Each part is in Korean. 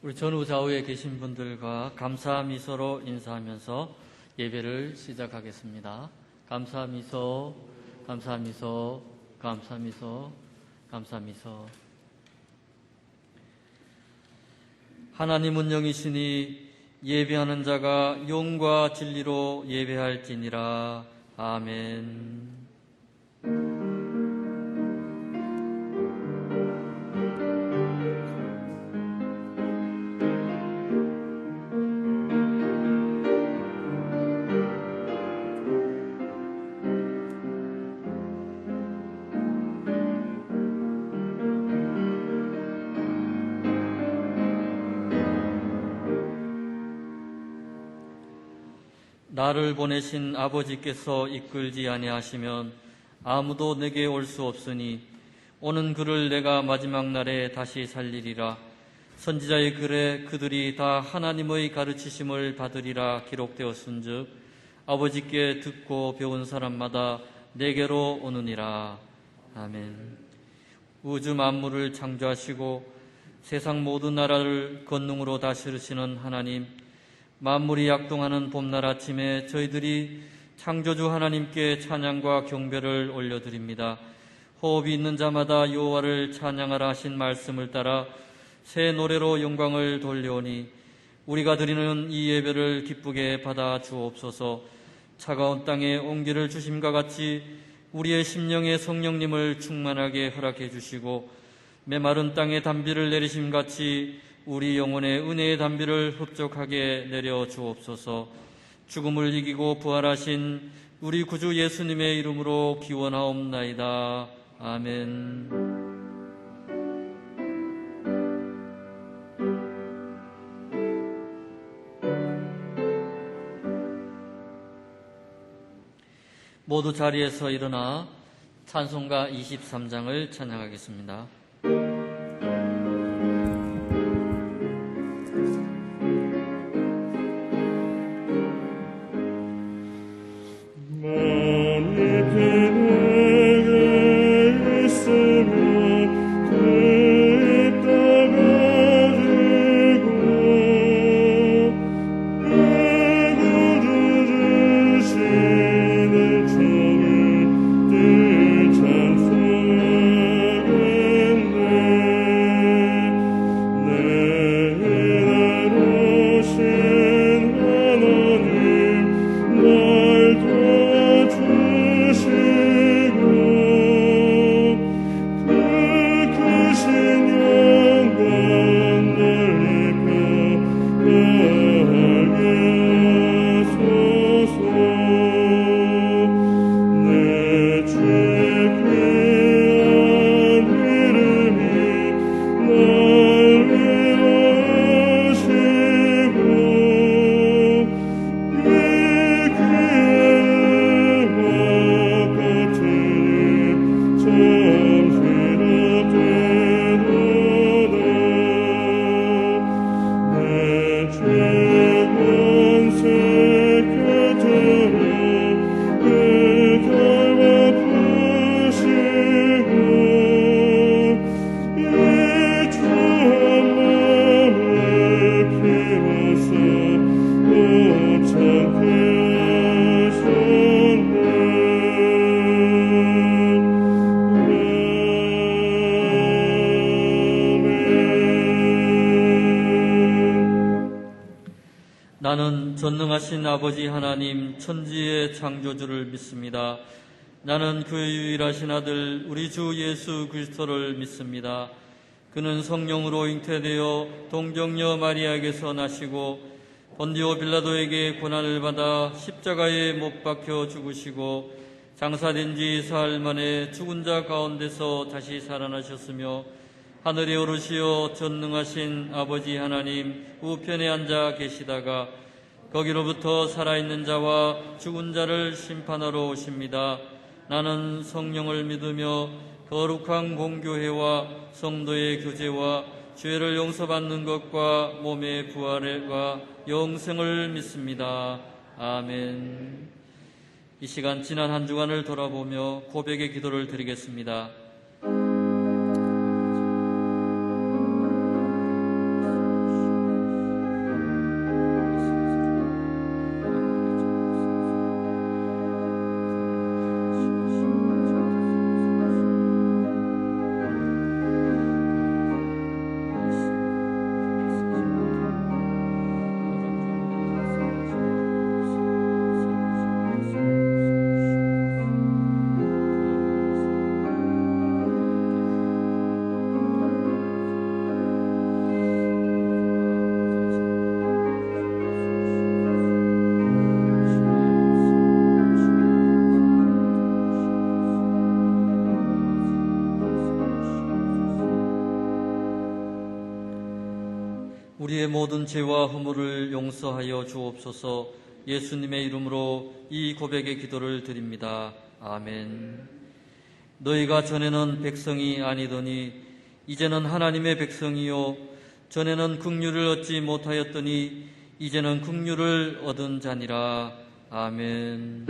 우리 전후 좌우에 계신 분들과 감사 미소로 인사하면서 예배를 시작하겠습니다. 감사 미소, 감사 미소, 감사 미소, 감사 미소. 하나님은 영이시니 예배하는 자가 영과 진리로 예배할지니라. 아멘. 나를 보내신 아버지께서 이끌지 아니하시면 아무도 내게 올 수 없으니 오는 그를 내가 마지막 날에 다시 살리리라. 선지자의 글에 그들이 다 하나님의 가르치심을 받으리라 기록되었은즉 아버지께 듣고 배운 사람마다 내게로 오느니라. 아멘. 우주 만물을 창조하시고 세상 모든 나라를 권능으로 다스리시는 하나님, 만물이 약동하는 봄날 아침에 저희들이 창조주 하나님께 찬양과 경배를 올려드립니다. 호흡이 있는 자마다 여호와를 찬양하라 하신 말씀을 따라 새 노래로 영광을 돌려오니 우리가 드리는 이 예배를 기쁘게 받아 주옵소서. 차가운 땅에 온기를 주심과 같이 우리의 심령에 성령님을 충만하게 허락해 주시고 메마른 땅에 단비를 내리심 같이 우리 영혼의 은혜의 단비를 흡족하게 내려 주옵소서. 죽음을 이기고 부활하신 우리 구주 예수님의 이름으로 기원하옵나이다. 아멘. 모두 자리에서 일어나 찬송가 23장을 찬양하겠습니다. 나는 전능하신 아버지 하나님 천지의 창조주를 믿습니다. 나는 그의 유일하신 아들 우리 주 예수 그리스도를 믿습니다. 그는 성령으로 잉태되어 동정녀 마리아에게서 나시고 본디오 빌라도에게 고난을 받아 십자가에 못 박혀 죽으시고 장사된 지 사흘 만에 죽은 자 가운데서 다시 살아나셨으며 하늘에 오르시어 전능하신 아버지 하나님 우편에 앉아 계시다가 거기로부터 살아있는 자와 죽은 자를 심판하러 오십니다. 나는 성령을 믿으며 거룩한 공교회와 성도의 교제와 죄를 용서받는 것과 몸의 부활과 영생을 믿습니다. 아멘. 이 시간 지난 한 주간을 돌아보며 고백의 기도를 드리겠습니다. 죄와 허물을 용서하여 주옵소서. 예수님의 이름으로 이 고백의 기도를 드립니다. 아멘. 너희가 전에는 백성이 아니더니 이제는 하나님의 백성이요 전에는 긍휼을 얻지 못하였더니 이제는 긍휼을 얻은 자니라. 아멘.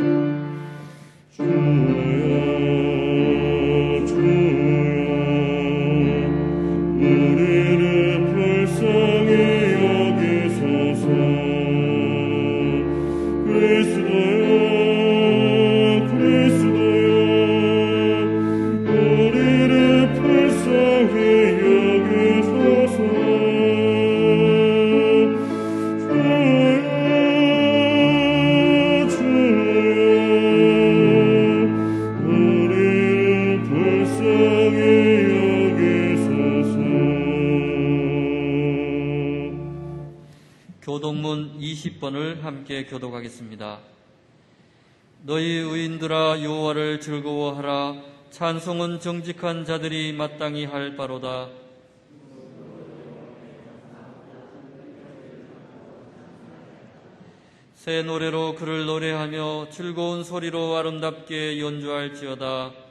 교동문 20번을 함께 교독하겠습니다. 너희 의인들아 여호와를 즐거워하라. 찬송은 정직한 자들이 마땅히 할 바로다. 새 노래로 그를 노래하며 즐거운 소리로 아름답게 연주할지어다.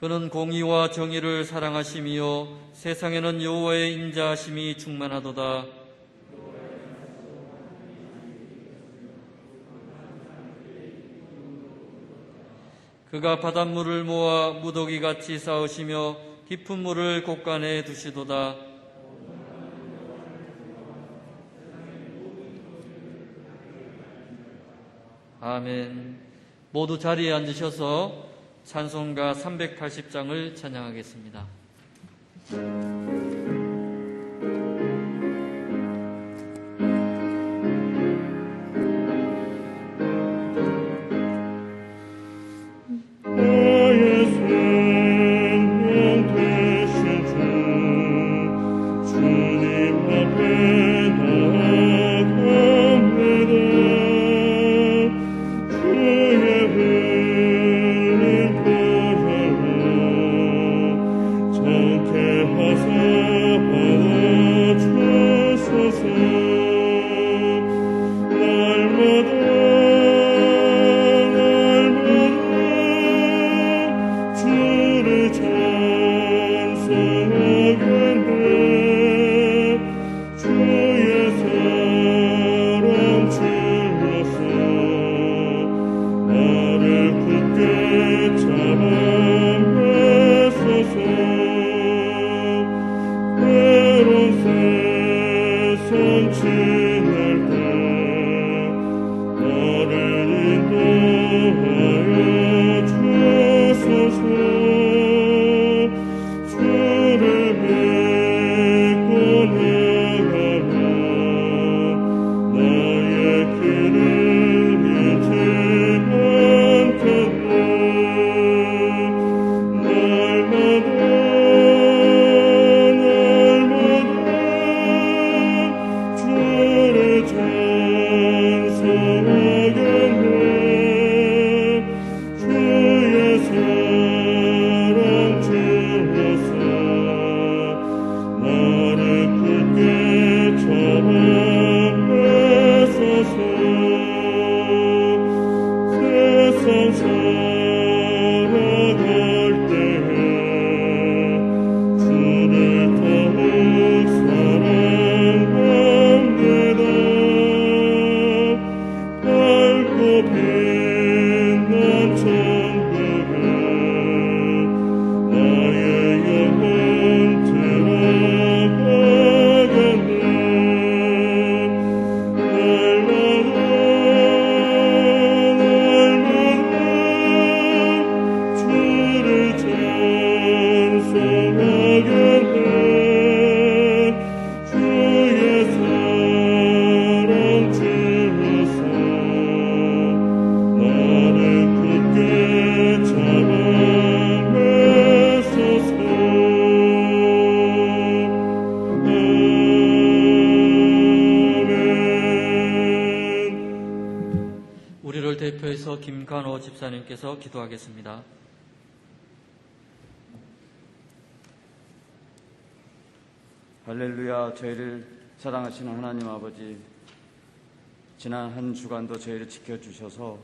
그는 공의와 정의를 사랑하시며 세상에는 여호와의 인자하심이 충만하도다. 그가 바닷물을 모아 무더기같이 쌓으시며 깊은 물을 곳간에 두시도다. 아멘. 모두 자리에 앉으셔서 찬송가 380장을 찬양하겠습니다. 대표해서 김간호 집사님께서 기도하겠습니다. 할렐루야. 저희를 사랑하시는 하나님 아버지, 지난 한 주간도 저희를 지켜주셔서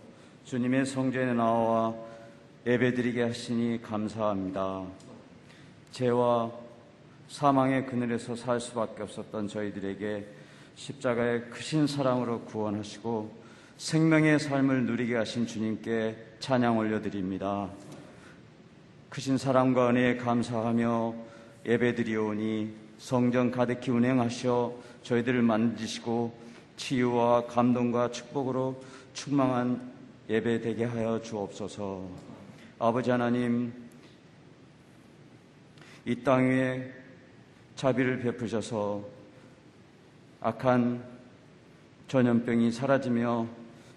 주님의 성전에 나와 예배드리게 하시니 감사합니다. 죄와 사망의 그늘에서 살 수밖에 없었던 저희들에게 십자가의 크신 사랑으로 구원하시고 생명의 삶을 누리게 하신 주님께 찬양 올려드립니다. 크신 사랑과 은혜에 감사하며 예배드리오니 성전 가득히 운행하셔 저희들을 만지시고 치유와 감동과 축복으로 충만한 예배 되게 하여 주옵소서. 아버지 하나님, 이 땅 위에 자비를 베푸셔서 악한 전염병이 사라지며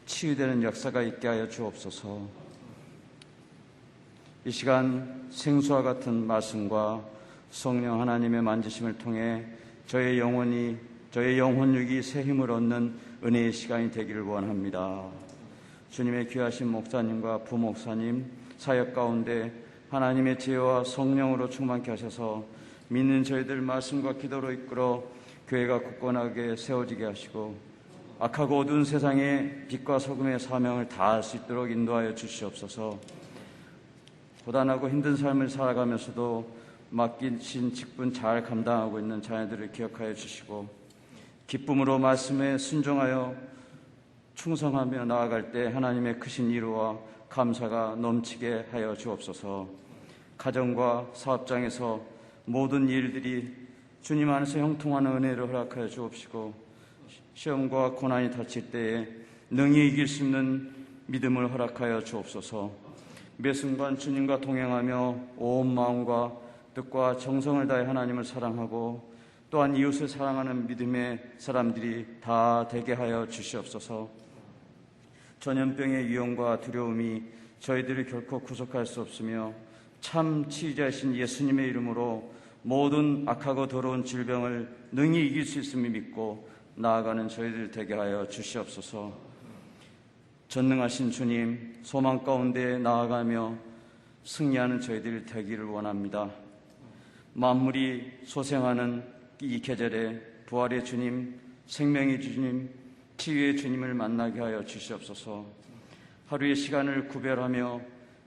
치유되는 역사가 있게 하여 주옵소서. 이 시간 생수와 같은 말씀과 성령 하나님의 만지심을 통해 저의 영혼육이 새 힘을 얻는 은혜의 시간이 되기를 원합니다. 주님의 귀하신 목사님과 부목사님 사역 가운데 하나님의 지혜와 성령으로 충만케 하셔서 믿는 저희들 말씀과 기도로 이끌어 교회가 굳건하게 세워지게 하시고 악하고 어두운 세상에 빛과 소금의 사명을 다할 수 있도록 인도하여 주시옵소서. 고단하고 힘든 삶을 살아가면서도 맡기신 직분 잘 감당하고 있는 자녀들을 기억하여 주시고 기쁨으로 말씀에 순종하여 충성하며 나아갈 때 하나님의 크신 위로와 감사가 넘치게 하여 주옵소서. 가정과 사업장에서 모든 일들이 주님 안에서 형통하는 은혜를 허락하여 주옵시고 시험과 고난이 닥칠 때에 능히 이길 수 있는 믿음을 허락하여 주옵소서. 매 순간 주님과 동행하며 온 마음과 뜻과 정성을 다해 하나님을 사랑하고 또한 이웃을 사랑하는 믿음의 사람들이 다 되게 하여 주시옵소서. 전염병의 위험과 두려움이 저희들을 결코 구속할 수 없으며 참 치유자이신 예수님의 이름으로 모든 악하고 더러운 질병을 능히 이길 수 있음을 믿고 나아가는 저희들 되게 하여 주시옵소서. 전능하신 주님, 소망 가운데 나아가며 승리하는 저희들 되기를 원합니다. 만물이 소생하는 이 계절에 부활의 주님, 생명의 주님, 치유의 주님을 만나게 하여 주시옵소서. 하루의 시간을 구별하며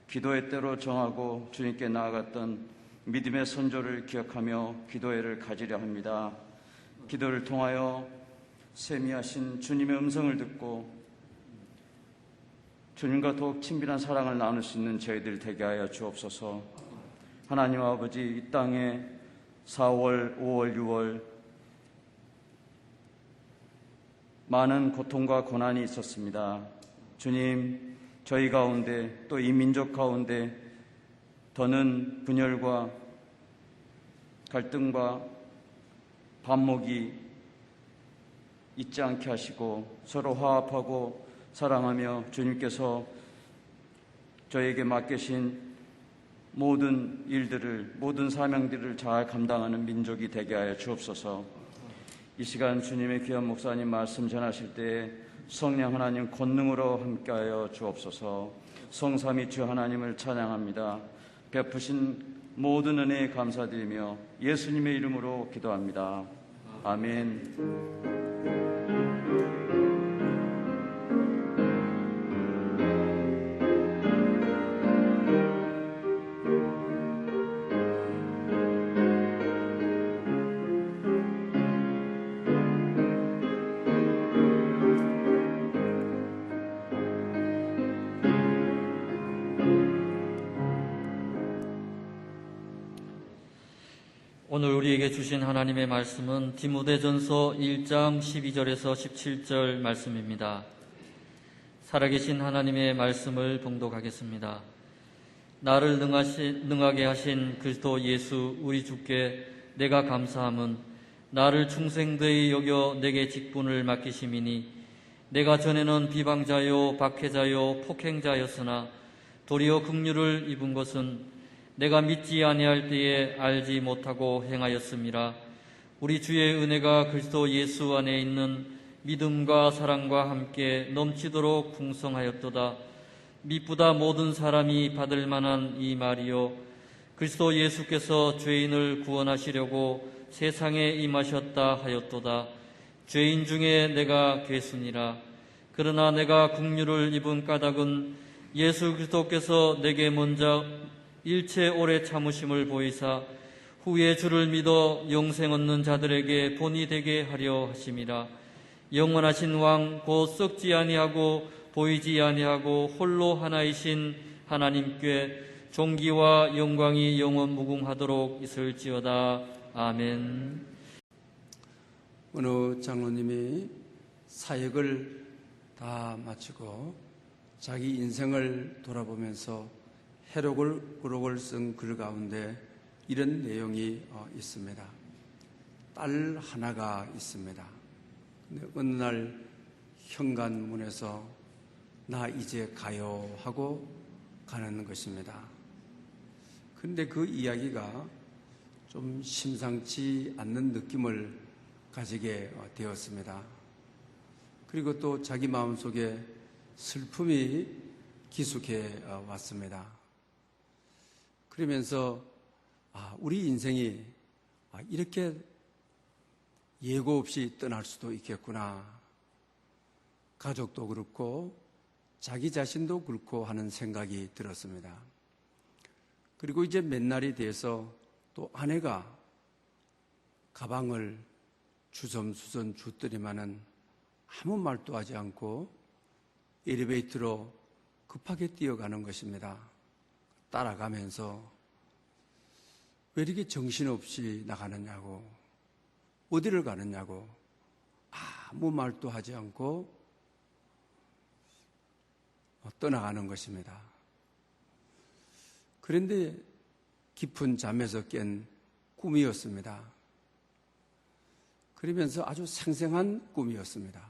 기도의 때로 정하고 주님께 나아갔던 믿음의 선조를 기억하며 기도회를 가지려 합니다. 기도를 통하여 세미하신 주님의 음성을 듣고 주님과 더욱 친밀한 사랑을 나눌 수 있는 저희들 되게 하여 주옵소서. 하나님 아버지, 이 땅에 4월, 5월, 6월 많은 고통과 고난이 있었습니다. 주님, 저희 가운데 또 이 민족 가운데 더는 분열과 갈등과 반목이 있지 않게 하시고 서로 화합하고 사랑하며 주님께서 저에게 맡기신 모든 일들을, 모든 사명들을 잘 감당하는 민족이 되게 하여 주옵소서. 이 시간 주님의 귀한 목사님 말씀 전하실 때에 성령 하나님 권능으로 함께하여 주옵소서. 성삼위 주 하나님을 찬양합니다. 베푸신 모든 은혜에 감사드리며 예수님의 이름으로 기도합니다. 아멘. 오늘 우리에게 주신 하나님의 말씀은 디모데전서 1장 12절에서 17절 말씀입니다. 살아계신 하나님의 말씀을 봉독하겠습니다. 나를 능하게 하신 그리스도 예수 우리 주께 내가 감사함은 나를 충성되이 여겨 내게 직분을 맡기심이니 내가 전에는 비방자요 박해자요 폭행자였으나 도리어 긍휼을 입은 것은 내가 믿지 아니할 때에 알지 못하고 행하였음이라. 우리 주의 은혜가 그리스도 예수 안에 있는 믿음과 사랑과 함께 넘치도록 풍성하였도다. 미쁘다 모든 사람이 받을 만한 이 말이요 그리스도 예수께서 죄인을 구원하시려고 세상에 임하셨다 하였도다. 죄인 중에 내가 괴순이라. 그러나 내가 국류를 입은 까닭은 예수 그리스도께서 내게 먼저 일체 오래 참으심을 보이사 후에 주를 믿어 영생 얻는 자들에게 본이 되게 하려 하심이라. 영원하신 왕 곧 썩지 아니하고 보이지 아니하고 홀로 하나이신 하나님께 존귀와 영광이 영원 무궁하도록 있을지어다. 아멘. 어느 장로님이 사역을 다 마치고 자기 인생을 돌아보면서 해록을 쓴 글 가운데 이런 내용이 있습니다. 딸 하나가 있습니다. 근데 어느 날 현관문에서 나 이제 가요 하고 가는 것입니다. 그런데 그 이야기가 좀 심상치 않는 느낌을 가지게 되었습니다. 그리고 또 자기 마음속에 슬픔이 기숙해 왔습니다. 그러면서 우리 인생이 이렇게 예고 없이 떠날 수도 있겠구나. 가족도 그렇고 자기 자신도 그렇고 하는 생각이 들었습니다. 그리고 이제 몇 날이 돼서 또 아내가 가방을 주섬주섬 줬더니만은 아무 말도 하지 않고 엘리베이터로 급하게 뛰어가는 것입니다. 따라가면서 왜 이렇게 정신없이 나가느냐고, 어디를 가느냐고 아무 말도 하지 않고 떠나가는 것입니다. 그런데 깊은 잠에서 깬 꿈이었습니다. 그러면서 아주 생생한 꿈이었습니다.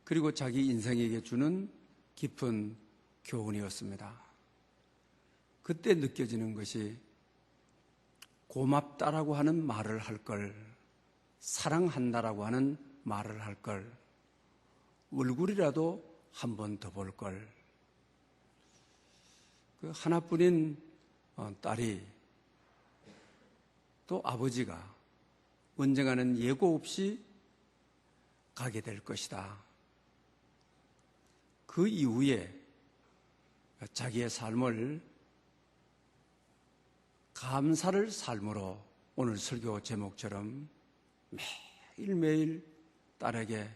그리고 자기 인생에게 주는 깊은 교훈이었습니다. 그때 느껴지는 것이 고맙다라고 하는 말을 할 걸, 사랑한다라고 하는 말을 할 걸, 얼굴이라도 한 번 더 볼 걸. 그 하나뿐인 딸이 또 아버지가 언젠가는 예고 없이 가게 될 것이다. 그 이후에 자기의 삶을 감사를 삶으로 오늘 설교 제목처럼 매일매일 딸에게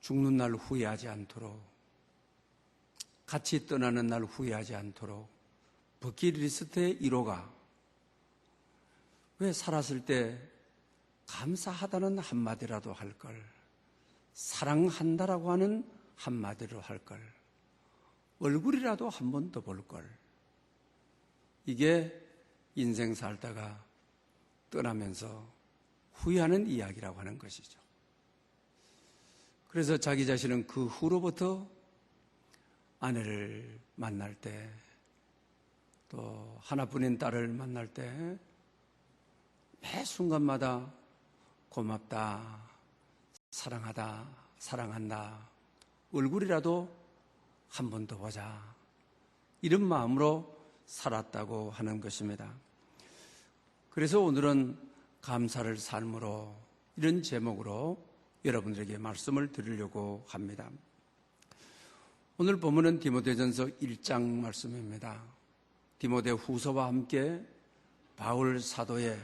죽는 날 후회하지 않도록, 같이 떠나는 날 후회하지 않도록 버킷리스트의 1호가 왜 살았을 때 감사하다는 한마디라도 할 걸, 사랑한다라고 하는 한마디로 할 걸, 얼굴이라도 한 번 더 볼 걸. 이게 인생 살다가 떠나면서 후회하는 이야기라고 하는 것이죠. 그래서 자기 자신은 그 후로부터 아내를 만날 때, 또 하나뿐인 딸을 만날 때 매 순간마다 고맙다, 사랑하다, 사랑한다, 얼굴이라도 한 번 더 보자, 이런 마음으로 살았다고 하는 것입니다. 그래서 오늘은 감사를 삶으로, 이런 제목으로 여러분들에게 말씀을 드리려고 합니다. 오늘 본문은 디모데전서 1장 말씀입니다. 디모데 후서와 함께 바울 사도의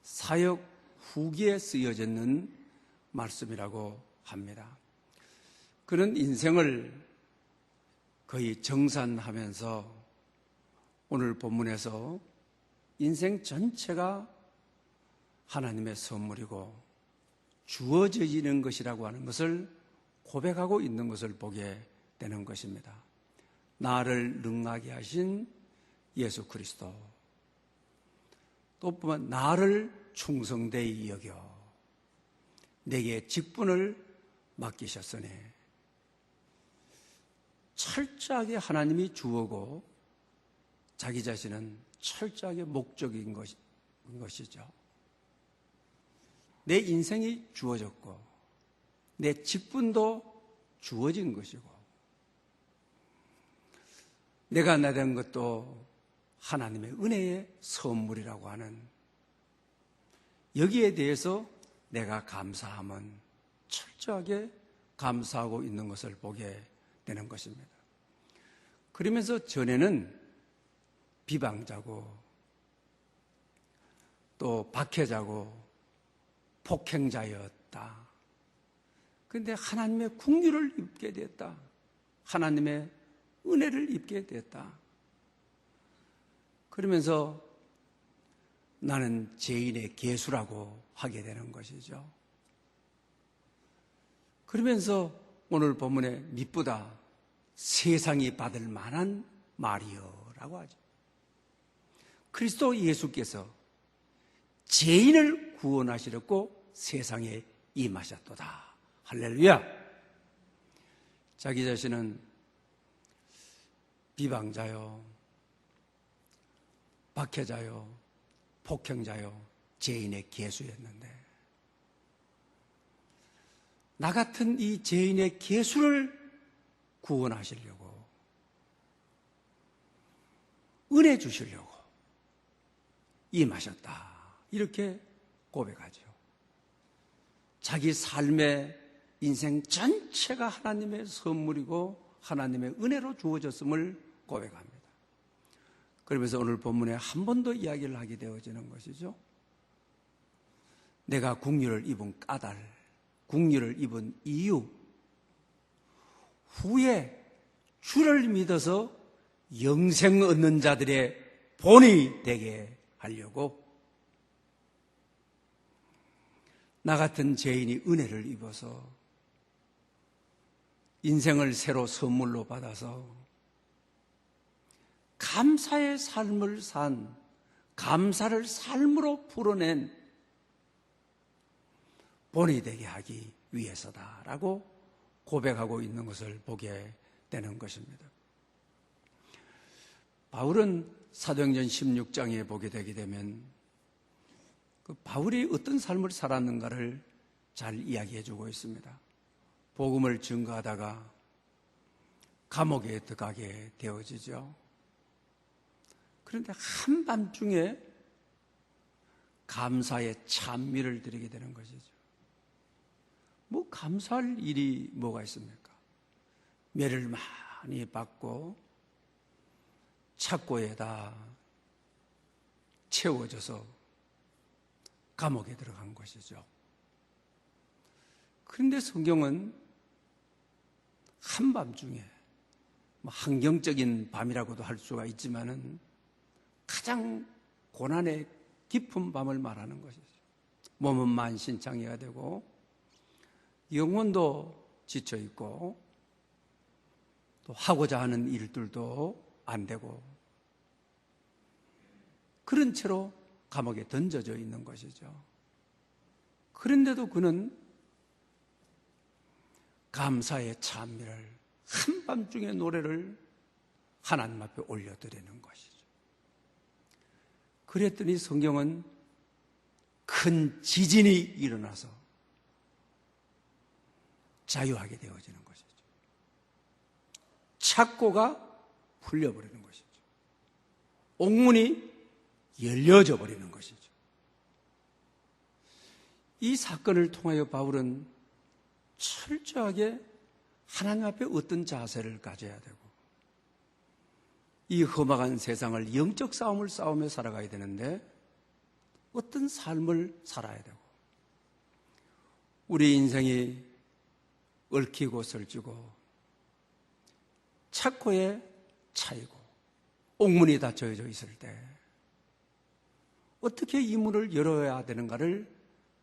사역 후기에 쓰여졌는 말씀이라고 합니다. 그는 인생을 거의 정산하면서 오늘 본문에서 인생 전체가 하나님의 선물이고 주어지는 것이라고 하는 것을 고백하고 있는 것을 보게 되는 것입니다. 나를 능하게 하신 예수 그리스도, 또 보면 나를 충성되이 여겨 내게 직분을 맡기셨으니, 철저하게 하나님이 주어고 자기 자신은 철저하게 목적인 것이죠. 내 인생이 주어졌고 내 직분도 주어진 것이고, 내가 내는 것도 하나님의 은혜의 선물이라고 하는, 여기에 대해서 내가 감사함은 철저하게 감사하고 있는 것을 보게 되는 것입니다. 그러면서 전에는 비방자고 또 박해자고 폭행자였다. 그런데 하나님의 긍휼을 입게 됐다. 하나님의 은혜를 입게 됐다. 그러면서 나는 죄인의 개수라고 하게 되는 것이죠. 그러면서 오늘 본문에 미쁘다, 세상이 받을 만한 말이여라고 하죠. 그리스도 예수께서 죄인을 구원하시려고 세상에 임하셨도다. 할렐루야. 자기 자신은 비방자요, 박해자요, 폭행자요, 죄인의 개수였는데, 나 같은 이 죄인의 개수를 구원하시려고, 은혜 주시려고 임하셨다. 이렇게 고백하죠. 자기 삶의 인생 전체가 하나님의 선물이고 하나님의 은혜로 주어졌음을 고백합니다. 그러면서 오늘 본문에 한 번 더 이야기를 하게 되어지는 것이죠. 내가 긍휼을 입은 까닭, 긍휼을 입은 이유, 후에 주를 믿어서 영생 얻는 자들의 본이 되게 하려고 나 같은 죄인이 은혜를 입어서 인생을 새로 선물로 받아서 감사의 삶을 산, 감사를 삶으로 풀어낸 본이 되게 하기 위해서다라고 고백하고 있는 것을 보게 되는 것입니다. 바울은 사도행전 16장에 보게 되게 되면 그 바울이 어떤 삶을 살았는가를 잘 이야기해 주고 있습니다. 복음을 증거하다가 감옥에 들어가게 되어지죠. 그런데 한밤중에 감사의 찬미를 드리게 되는 것이죠. 뭐 감사할 일이 뭐가 있습니까? 매를 많이 받고 착고에다 채워져서 감옥에 들어간 것이죠. 그런데 성경은 한밤중에, 환경적인 밤이라고도 할 수가 있지만은 가장 고난의 깊은 밤을 말하는 것이죠. 몸은 만신창이가 되고 영혼도 지쳐 있고 또 하고자 하는 일들도 안 되고 그런 채로 감옥에 던져져 있는 것이죠. 그런데도 그는 감사의 찬미를 한밤중에 노래를 하나님 앞에 올려드리는 것이죠. 그랬더니 성경은 큰 지진이 일어나서 자유하게 되어지는 것이죠. 착고가 풀려버리는 것이죠. 옥문이 열려져 버리는 것이죠. 이 사건을 통하여 바울은 철저하게 하나님 앞에 어떤 자세를 가져야 되고 이 험악한 세상을 영적 싸움을 싸우며 살아가야 되는데 어떤 삶을 살아야 되고 우리 인생이 얽히고 설지고 착고에 차이고 옥문이 닫혀져 있을 때 어떻게 이 문을 열어야 되는가를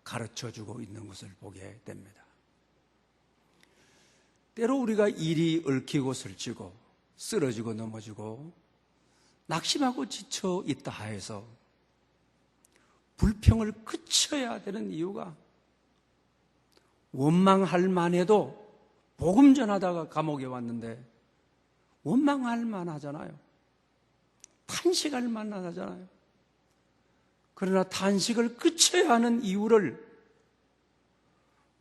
가르쳐주고 있는 것을 보게 됩니다. 때로 우리가 일이 얽히고 설치고 쓰러지고 넘어지고 낙심하고 지쳐 있다 해서 불평을 그쳐야 되는 이유가 원망할 만해도 복음 전하다가 감옥에 왔는데 원망할 만하잖아요. 탄식할 만하잖아요. 그러나 탄식을 그쳐야 하는 이유를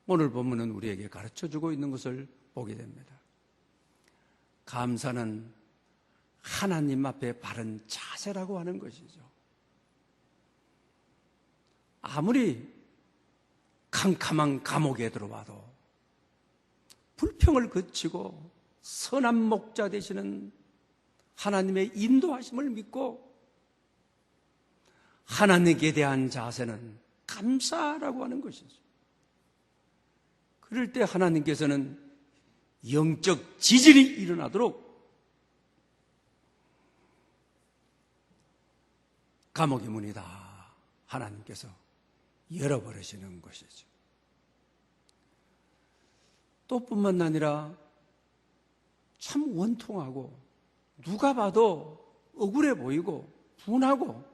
오늘 본문은 우리에게 가르쳐주고 있는 것을 보게 됩니다. 감사는 하나님 앞에 바른 자세라고 하는 것이죠. 아무리 캄캄한 감옥에 들어와도 불평을 그치고 선한 목자 되시는 하나님의 인도하심을 믿고 하나님께 대한 자세는 감사라고 하는 것이죠. 그럴 때 하나님께서는 영적 지질이 일어나도록 감옥의 문이 다 하나님께서 열어버리시는 것이죠. 또 뿐만 아니라 참 원통하고 누가 봐도 억울해 보이고 분하고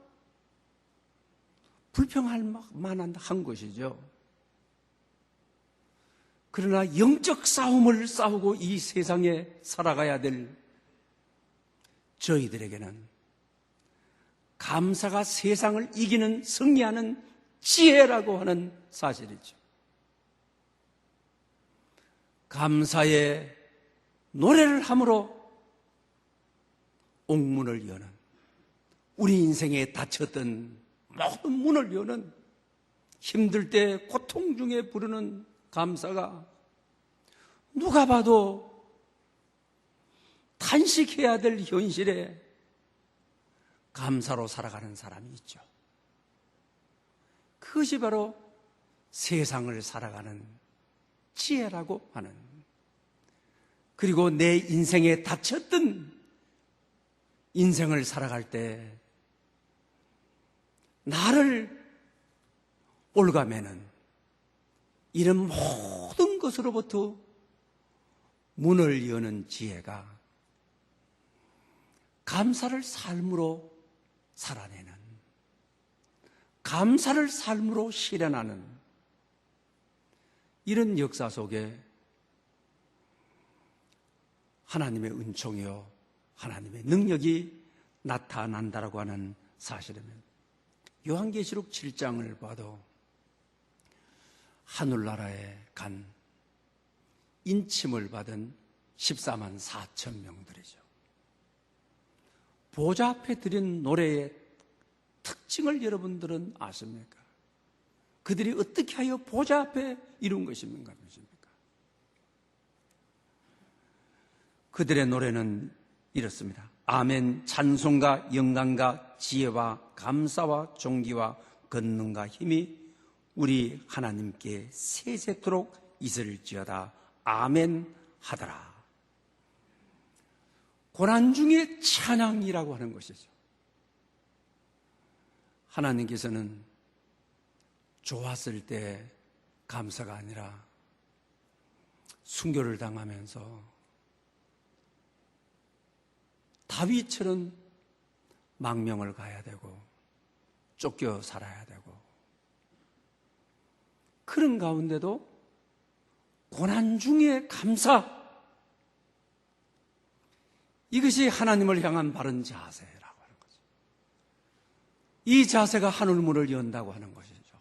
불평할 만한 한 것이죠. 그러나 영적 싸움을 싸우고 이 세상에 살아가야 될 저희들에게는 감사가 세상을 이기는 승리하는 지혜라고 하는 사실이죠. 감사의 노래를 함으로 옥문을 여는, 우리 인생에 닫혔던 모든 문을 여는, 힘들 때 고통 중에 부르는 감사가 누가 봐도 탄식해야 될 현실에 감사로 살아가는 사람이 있죠. 그것이 바로 세상을 살아가는 지혜라고 하는, 그리고 내 인생에 닫혔던 인생을 살아갈 때 나를 올가매는 이런 모든 것으로부터 문을 여는 지혜가 감사를 삶으로 살아내는, 감사를 삶으로 실현하는 이런 역사 속에 하나님의 은총이요 하나님의 능력이 나타난다라고 하는 사실이면, 요한계시록 7장을 봐도 하늘나라에 간 인침을 받은 14만 4천 명들이죠. 보좌 앞에 드린 노래의 특징을 여러분들은 아십니까? 그들이 어떻게 하여 보좌 앞에 이룬 것입니까? 그들의 노래는 이렇습니다. 아멘. 찬송과 영광과 지혜와 감사와 존귀와 권능과 힘이 우리 하나님께 세세토록 있을지어다. 아멘 하더라. 고난 중에 찬양이라고 하는 것이죠. 하나님께서는 좋았을 때 감사가 아니라 순교를 당하면서 다윗처럼 망명을 가야 되고 쫓겨 살아야 되고, 그런 가운데도 고난 중에 감사, 이것이 하나님을 향한 바른 자세라고 하는 거죠. 이 자세가 하늘문을 연다고 하는 것이죠.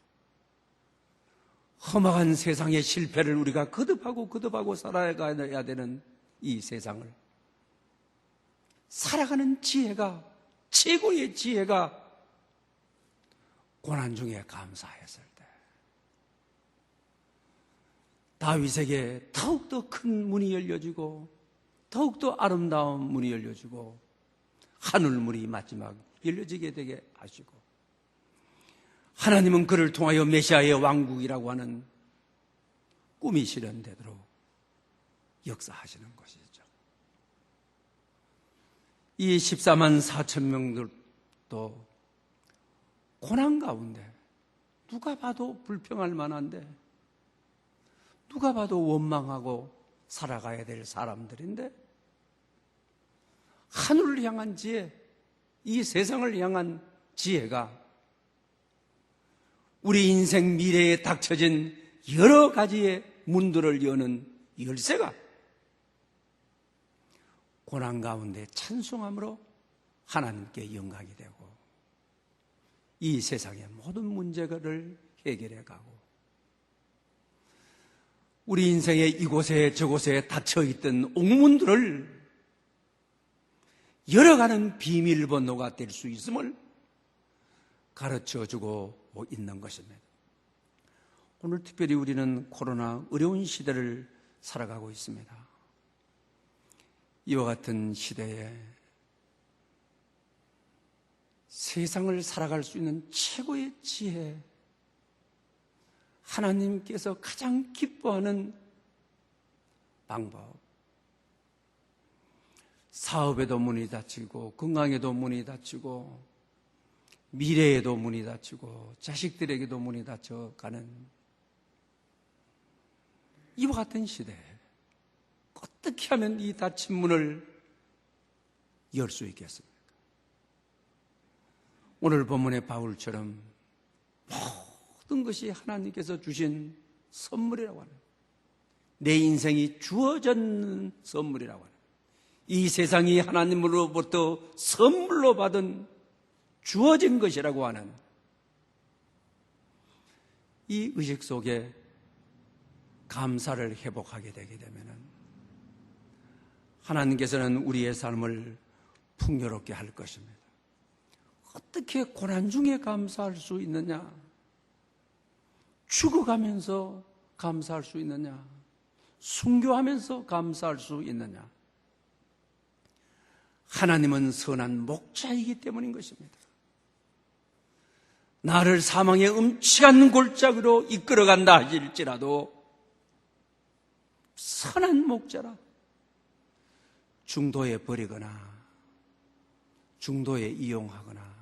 험악한 세상의 실패를 우리가 거듭하고 살아가야 되는 이 세상을 살아가는 지혜가, 최고의 지혜가 고난 중에 감사했을 때 다윗에게 더욱더 큰 문이 열려지고 더욱더 아름다운 문이 열려지고 하늘문이 마지막 열려지게 되게 하시고, 하나님은 그를 통하여 메시아의 왕국이라고 하는 꿈이 실현되도록 역사하시는 것이죠. 이 14만 4천 명들도 고난 가운데 누가 봐도 불평할 만한데, 누가 봐도 원망하고 살아가야 될 사람들인데, 하늘을 향한 지혜, 이 세상을 향한 지혜가 우리 인생 미래에 닥쳐진 여러 가지의 문들을 여는 열쇠가 고난 가운데 찬송함으로 하나님께 영광이 되고 이 세상의 모든 문제를 해결해 가고, 우리 인생의 이곳에 저곳에 닫혀있던 옥문들을 열어가는 비밀번호가 될 수 있음을 가르쳐주고 있는 것입니다. 오늘 특별히 우리는 코로나 어려운 시대를 살아가고 있습니다. 이와 같은 시대에 세상을 살아갈 수 있는 최고의 지혜, 하나님께서 가장 기뻐하는 방법, 사업에도 문이 닫히고 건강에도 문이 닫히고 미래에도 문이 닫히고 자식들에게도 문이 닫혀가는 이와 같은 시대에 어떻게 하면 이 닫힌 문을 열 수 있겠습니까? 오늘 본문의 바울처럼 모든 것이 하나님께서 주신 선물이라고 하는, 내 인생이 주어진 선물이라고 하는, 이 세상이 하나님으로부터 선물로 받은 주어진 것이라고 하는 이 의식 속에 감사를 회복하게 되게 되면 하나님께서는 우리의 삶을 풍요롭게 할 것입니다. 어떻게 고난 중에 감사할 수 있느냐? 죽어가면서 감사할 수 있느냐? 순교하면서 감사할 수 있느냐? 하나님은 선한 목자이기 때문인 것입니다. 나를 사망의 음침한 골짜기로 이끌어간다 할지라도 선한 목자라. 중도에 버리거나 중도에 이용하거나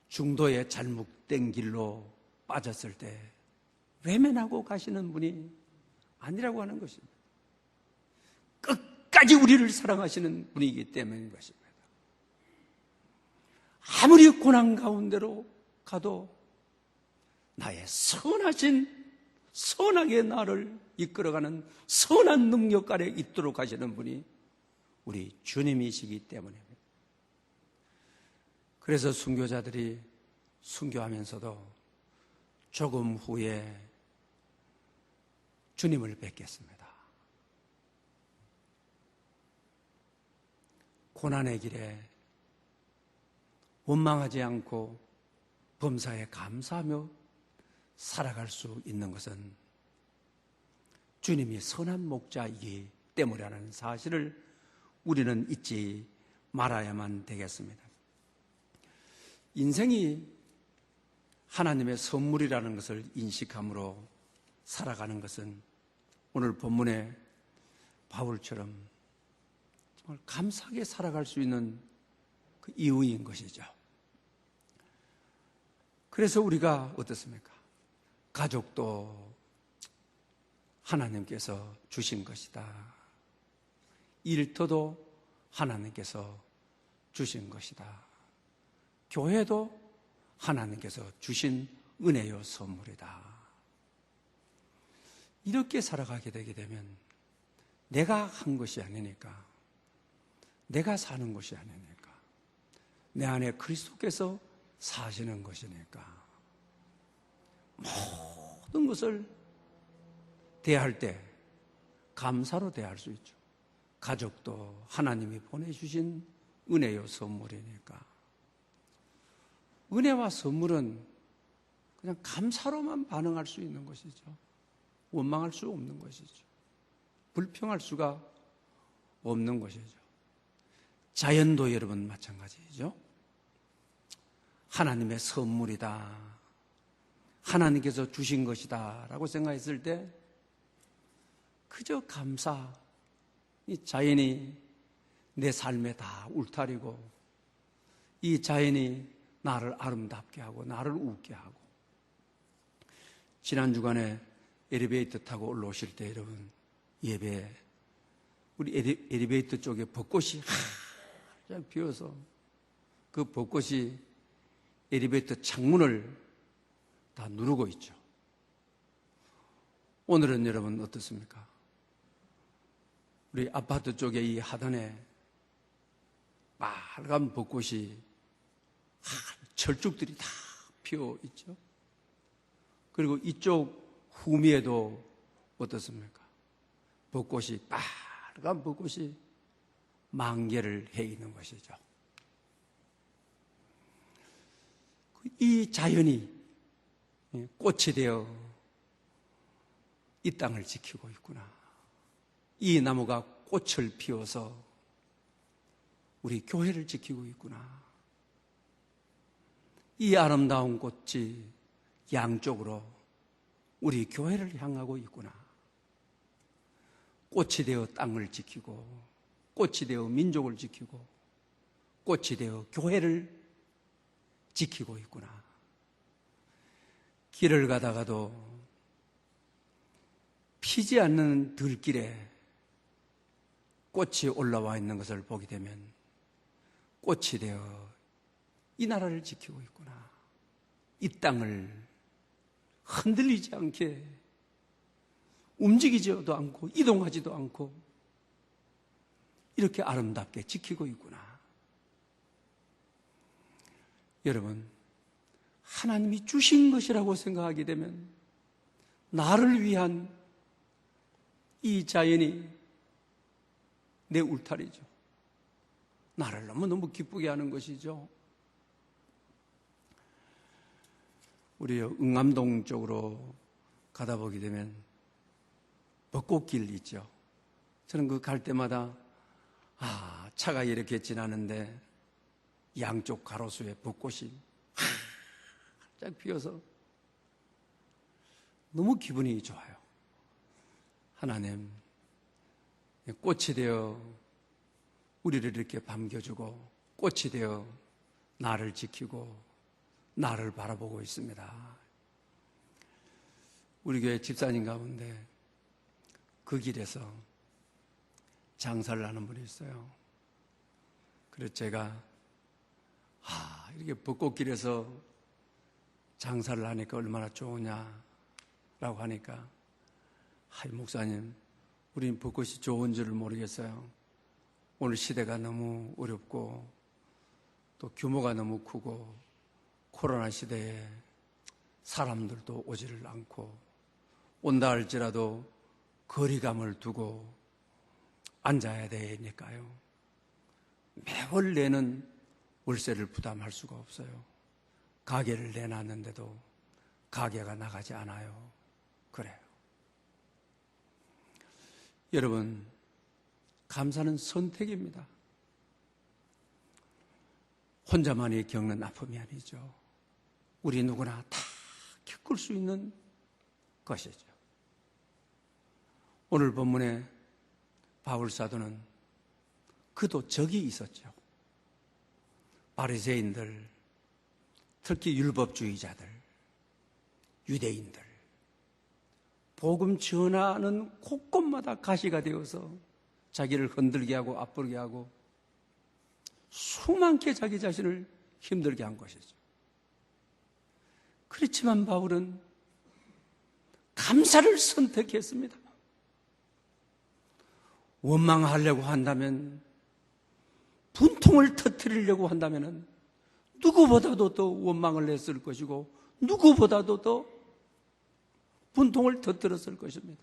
중도에 잘못된 길로 빠졌을 때 외면하고 가시는 분이 아니라고 하는 것입니다. 끝까지 우리를 사랑하시는 분이기 때문인 것입니다. 아무리 고난 가운데로 가도 나의 선하게 나를 이끌어가는 선한 능력 아래 있도록 하시는 분이 우리 주님이시기 때문입니다. 그래서 순교자들이 순교하면서도 조금 후에 주님을 뵙겠습니다. 고난의 길에 원망하지 않고 범사에 감사하며 살아갈 수 있는 것은 주님이 선한 목자이기 때문이라는 사실을 우리는 잊지 말아야만 되겠습니다. 인생이 하나님의 선물이라는 것을 인식함으로 살아가는 것은 오늘 본문의 바울처럼 정말 감사하게 살아갈 수 있는 그 이유인 것이죠. 그래서 우리가 어떻습니까? 가족도 하나님께서 주신 것이다. 일터도 하나님께서 주신 것이다. 교회도 하나님께서 주신 은혜요 선물이다. 이렇게 살아가게 되게 되면 내가 한 것이 아니니까, 내가 사는 것이 아니니까, 내 안에 그리스도께서 사시는 것이니까 모든 것을 대할 때 감사로 대할 수 있죠. 가족도 하나님이 보내주신 은혜요 선물이니까. 은혜와 선물은 그냥 감사로만 반응할 수 있는 것이죠. 원망할 수 없는 것이죠. 불평할 수가 없는 것이죠. 자연도 여러분 마찬가지죠. 하나님의 선물이다, 하나님께서 주신 것이다 라고 생각했을 때 그저 감사, 이 자연이 내 삶에 다 울타리고 이 자연이 나를 아름답게 하고 나를 웃게 하고. 지난 주간에 엘리베이터 타고 올라오실 때 여러분 예배, 우리 엘리베이터 쪽에 벚꽃이 한참 피어서 그 벚꽃이 엘리베이터 창문을 다 누르고 있죠. 오늘은 여러분 어떻습니까? 우리 아파트 쪽에 이 하단에 빨간 벚꽃이 철쭉들이 다 피어 있죠. 그리고 이쪽 후미에도 어떻습니까? 벚꽃이, 빨간 벚꽃이 만개를 해 있는 것이죠. 이 자연이 꽃이 되어 이 땅을 지키고 있구나. 이 나무가 꽃을 피워서 우리 교회를 지키고 있구나. 이 아름다운 꽃이 양쪽으로 우리 교회를 향하고 있구나. 꽃이 되어 땅을 지키고, 꽃이 되어 민족을 지키고, 꽃이 되어 교회를 지키고 있구나. 길을 가다가도 피지 않는 들길에 꽃이 올라와 있는 것을 보게 되면 꽃이 되어 이 나라를 지키고 있구나. 이 땅을 흔들리지 않게 움직이지도 않고 이동하지도 않고 이렇게 아름답게 지키고 있구나. 여러분, 하나님이 주신 것이라고 생각하게 되면 나를 위한 이 자연이 내 울타리죠. 나를 너무너무 기쁘게 하는 것이죠. 우리 응암동 쪽으로 가다 보게 되면 벚꽃길 있죠. 저는 그 갈 때마다 차가 이렇게 지나는데 양쪽 가로수에 벚꽃이 활짝 피어서 너무 기분이 좋아요. 하나님, 꽃이 되어 우리를 이렇게 반겨주고 꽃이 되어 나를 지키고 나를 바라보고 있습니다. 우리 교회 집사님 가운데 그 길에서 장사를 하는 분이 있어요. 그래서 제가 이렇게 벚꽃길에서 장사를 하니까 얼마나 좋으냐라고 하니까 목사님, 우린 벚꽃이 좋은 줄을 모르겠어요. 오늘 시대가 너무 어렵고 또 규모가 너무 크고 코로나 시대에 사람들도 오지를 않고 온다 할지라도 거리감을 두고 앉아야 되니까요. 매월 내는 월세를 부담할 수가 없어요. 가게를 내놨는데도 가게가 나가지 않아요. 그래요. 여러분, 감사는 선택입니다. 혼자만이 겪는 아픔이 아니죠. 우리 누구나 다 겪을 수 있는 것이죠. 오늘 본문에 바울 사도는 그도 적이 있었죠. 바리새인들, 특히 율법주의자들, 유대인들, 복음 전하는 곳곳마다 가시가 되어서 자기를 흔들게 하고 앞부르게 하고 수많게 자기 자신을 힘들게 한 것이죠. 그렇지만 바울은 감사를 선택했습니다. 원망하려고 한다면, 분통을 터뜨리려고 한다면 누구보다도 더 원망을 했을 것이고 누구보다도 더 분통을 터뜨렸을 것입니다.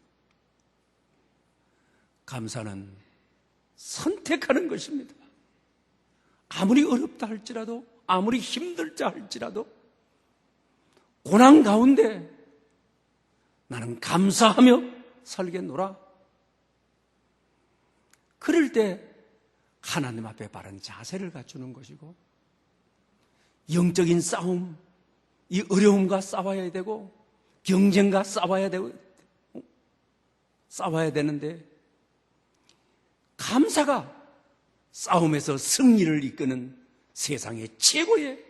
감사는 선택하는 것입니다. 아무리 어렵다 할지라도, 아무리 힘들다 할지라도 고난 가운데 나는 감사하며 살겠노라. 그럴 때 하나님 앞에 바른 자세를 갖추는 것이고, 영적인 싸움, 이 어려움과 싸워야 되고 경쟁과 싸워야 되는데 감사가 싸움에서 승리를 이끄는 세상의 최고의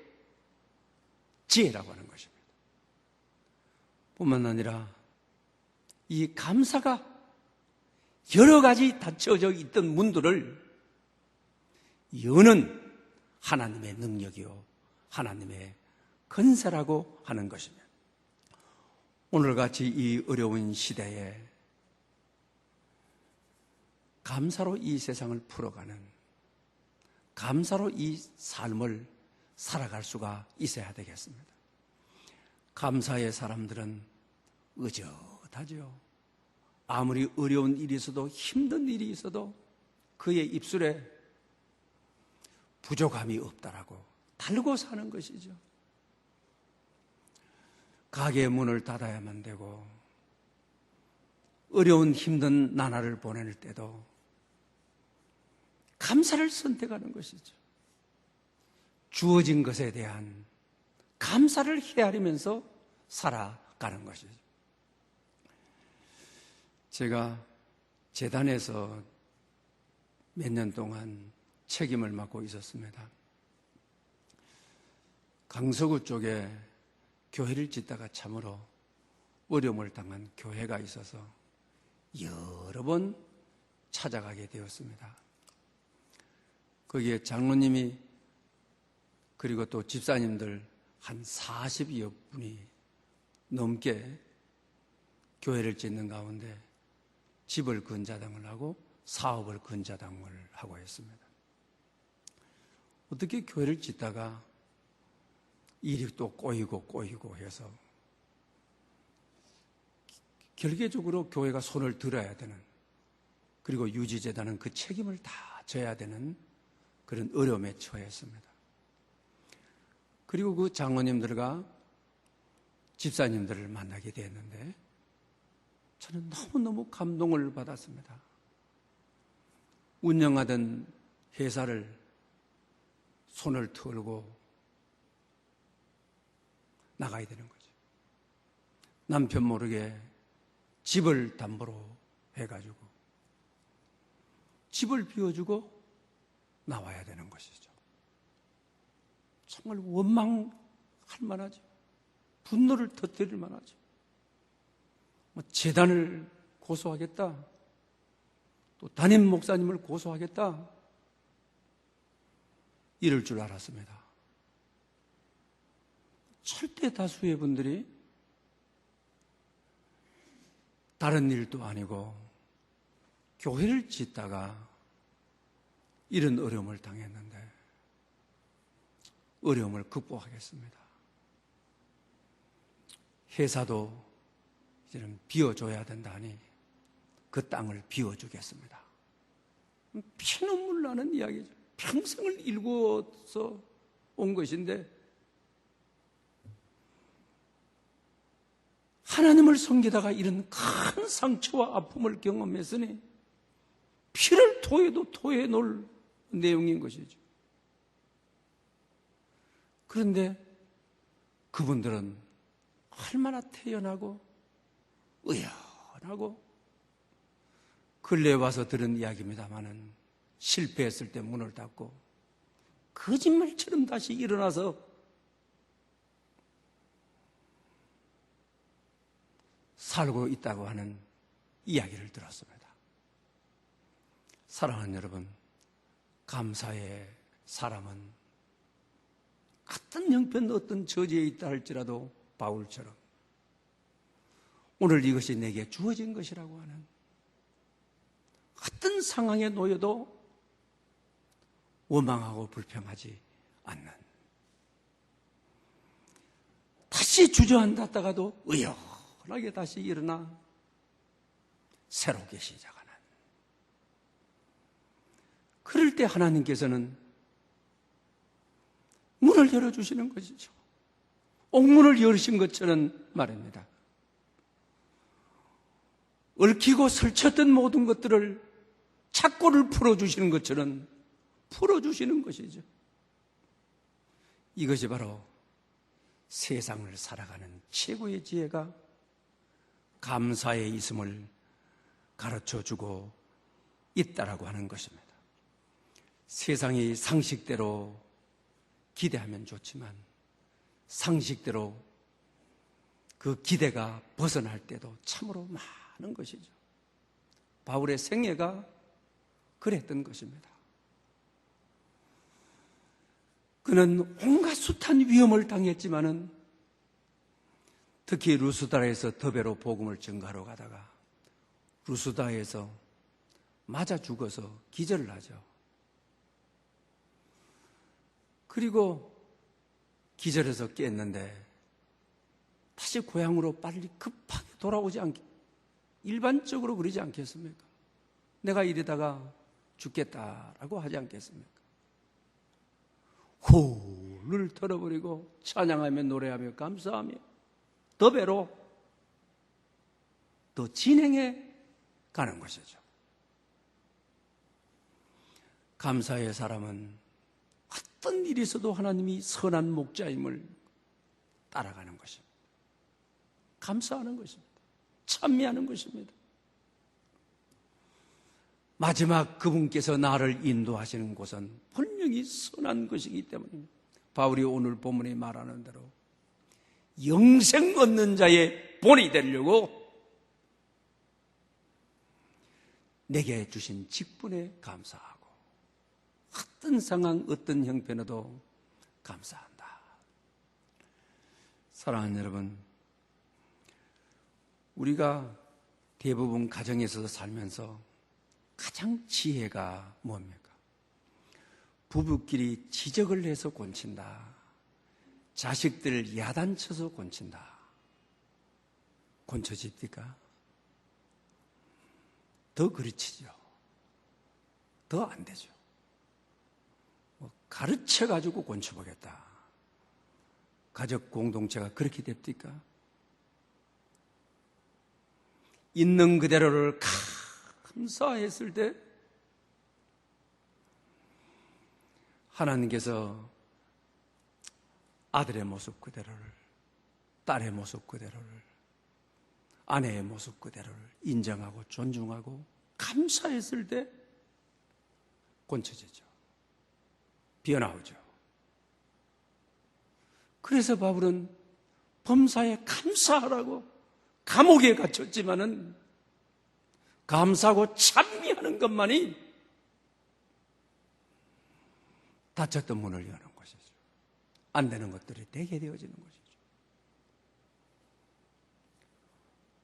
지혜라고 하는 것입니다. 뿐만 아니라 이 감사가 여러 가지 닫혀져 있던 문들을 여는 하나님의 능력이요 하나님의 건설라고 하는 것입니다. 오늘같이 이 어려운 시대에 감사로 이 세상을 풀어가는, 감사로 이 삶을 살아갈 수가 있어야 되겠습니다. 감사의 사람들은 의젓하죠. 아무리 어려운 일이 있어도, 힘든 일이 있어도 그의 입술에 부족함이 없다라고 달고 사는 것이죠. 가게의 문을 닫아야만 되고 어려운 힘든 나날을 보낼 때도 감사를 선택하는 것이죠. 주어진 것에 대한 감사를 헤아리면서 살아가는 것이죠. 제가 재단에서 몇 년 동안 책임을 맡고 있었습니다. 강서구 쪽에 교회를 짓다가 참으로 어려움을 당한 교회가 있어서 여러 번 찾아가게 되었습니다. 거기에 장로님이 그리고 또 집사님들 한 40여 분이 넘게 교회를 짓는 가운데 집을 근자당을 하고 사업을 근자당을 하고 했습니다. 어떻게 교회를 짓다가 일이 또 꼬이고 해서 결계적으로 교회가 손을 들어야 되는, 그리고 유지재단은 그 책임을 다 져야 되는 그런 어려움에 처했습니다. 그리고 그 장로님들과 집사님들을 만나게 됐는데 저는 너무너무 감동을 받았습니다. 운영하던 회사를 손을 털고 나가야 되는 거죠. 남편 모르게 집을 담보로 해가지고 집을 비워주고 나와야 되는 것이죠. 정말 원망할 만하죠. 분노를 터뜨릴 만하죠. 재단을 고소하겠다, 또 담임 목사님을 고소하겠다, 이럴 줄 알았습니다. 절대 다수의 분들이 다른 일도 아니고 교회를 짓다가 이런 어려움을 당했는데 어려움을 극복하겠습니다. 회사도 이제는 비워줘야 된다니 그 땅을 비워주겠습니다. 피눈물 나는 이야기죠. 평생을 일구어서 온 것인데 하나님을 섬기다가 이런 큰 상처와 아픔을 경험했으니 피를 토해도 토해 놓을 내용인 것이죠. 그런데 그분들은 얼마나 태연하고 의연하고, 근래에 와서 들은 이야기입니다마는 실패했을 때 문을 닫고 거짓말처럼 다시 일어나서 살고 있다고 하는 이야기를 들었습니다. 사랑하는 여러분, 감사의 사람은 같은 형편 어떤 처지에 있다 할지라도 바울처럼 오늘 이것이 내게 주어진 것이라고 하는, 어떤 상황에 놓여도 원망하고 불평하지 않는, 다시 주저앉았다가도 의연하게 다시 일어나 새롭게 시작하는, 그럴 때 하나님께서는 문을 열어주시는 것이죠. 옥문을 열으신 것처럼 말입니다. 얽히고 설쳤던 모든 것들을 착고를 풀어주시는 것처럼 풀어주시는 것이죠. 이것이 바로 세상을 살아가는 최고의 지혜가 감사에 있음을 가르쳐주고 있다라고 하는 것입니다. 세상이 상식대로 기대하면 좋지만 상식대로 그 기대가 벗어날 때도 참으로 많은 것이죠. 바울의 생애가 그랬던 것입니다. 그는 온갖 숱한 위험을 당했지만은 특히 루스다에서 더베로 복음을 전가하러 가다가 루스다에서 맞아 죽어서 기절을 하죠. 그리고 기절해서 깼는데 다시 고향으로 빨리 급하게 돌아오지 않게, 일반적으로 그러지 않겠습니까? 내가 이러다가 죽겠다라고 하지 않겠습니까? 훌을 털어버리고 찬양하며 노래하며 감사하며 더 배로 더 진행해 가는 것이죠. 감사의 사람은 어떤 일이 있어도 하나님이 선한 목자임을 따라가는 것입니다. 감사하는 것입니다. 찬미하는 것입니다. 마지막 그분께서 나를 인도하시는 곳은 분명히 선한 것이기 때문입니다. 바울이 오늘 본문에 말하는 대로 영생 얻는 자의 본이 되려고 내게 주신 직분에 감사하고 어떤 상황, 어떤 형편에도 감사한다. 사랑하는 여러분, 우리가 대부분 가정에서 살면서 가장 지혜가 뭡니까? 부부끼리 지적을 해서 곤친다. 자식들 야단쳐서 곤친다. 곤쳐집니까? 더 그르치죠. 더 안 되죠. 가르쳐가지고 곤쳐보겠다. 가족 공동체가 그렇게 됩니까? 있는 그대로를 감사했을 때 하나님께서 아들의 모습 그대로를, 딸의 모습 그대로를, 아내의 모습 그대로를 인정하고 존중하고 감사했을 때 곤쳐지죠. 비어나오죠. 그래서 바울은 범사에 감사하라고 감옥에 갇혔지만은 감사하고 찬미하는 것만이 닫혔던 문을 여는 것이죠. 안 되는 것들이 되게 되어지는 것이죠.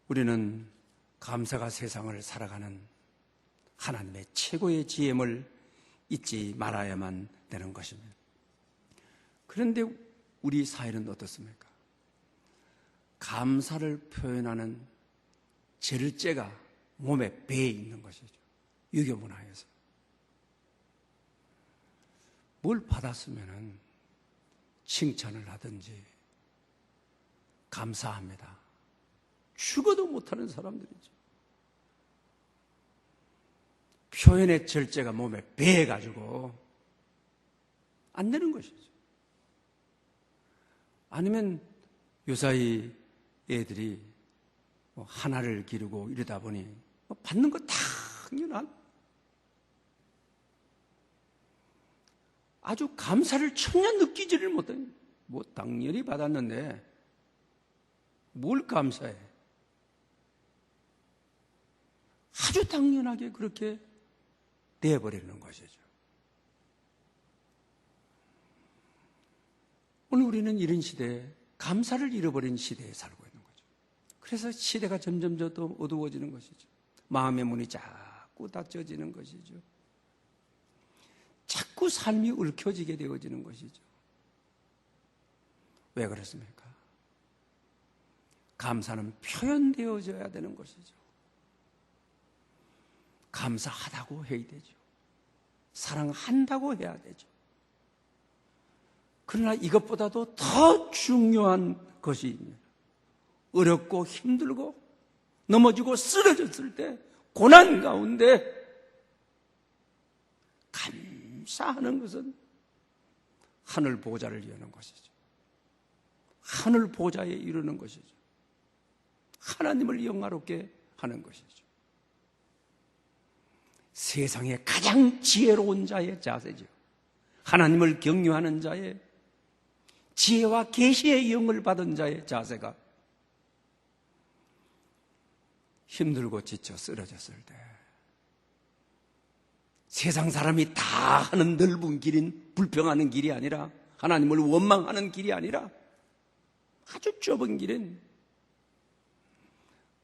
우리는 감사가 세상을 살아가는 하나님의 최고의 지혜임을 잊지 말아야만 되는 것입니다. 그런데 우리 사회는 어떻습니까? 감사를 표현하는 절제가 몸에 배에 있는 것이죠. 유교 문화에서. 뭘 받았으면은 칭찬을 하든지 감사합니다. 죽어도 못하는 사람들이죠. 표현의 절제가 몸에 배해가지고 안 되는 것이죠. 아니면 요사이 애들이 하나를 기르고 이러다 보니 받는 거 당연한 아주 감사를 전혀 느끼지를 못한, 당연히 받았는데 뭘 감사해? 아주 당연하게 그렇게 되어버리는 것이죠. 오늘 우리는 이런 시대에 감사를 잃어버린 시대에 살고 있는 거죠. 그래서 시대가 점점 더 어두워지는 것이죠. 마음의 문이 자꾸 닫혀지는 것이죠. 자꾸 삶이 얽혀지게 되어지는 것이죠. 왜 그렇습니까? 감사는 표현되어져야 되는 것이죠. 감사하다고 해야 되죠. 사랑한다고 해야 되죠. 그러나 이것보다도 더 중요한 것이 있습니다. 어렵고 힘들고 넘어지고 쓰러졌을 때 고난 가운데 감사하는 것은 하늘 보좌를 여는 것이죠. 하늘 보좌에 이르는 것이죠. 하나님을 영화롭게 하는 것이죠. 세상에 가장 지혜로운 자의 자세죠. 하나님을 경유하는 자의 지혜와 계시의 영을 받은 자의 자세가 힘들고 지쳐 쓰러졌을 때 세상 사람이 다 하는 넓은 길인 불평하는 길이 아니라 하나님을 원망하는 길이 아니라 아주 좁은 길인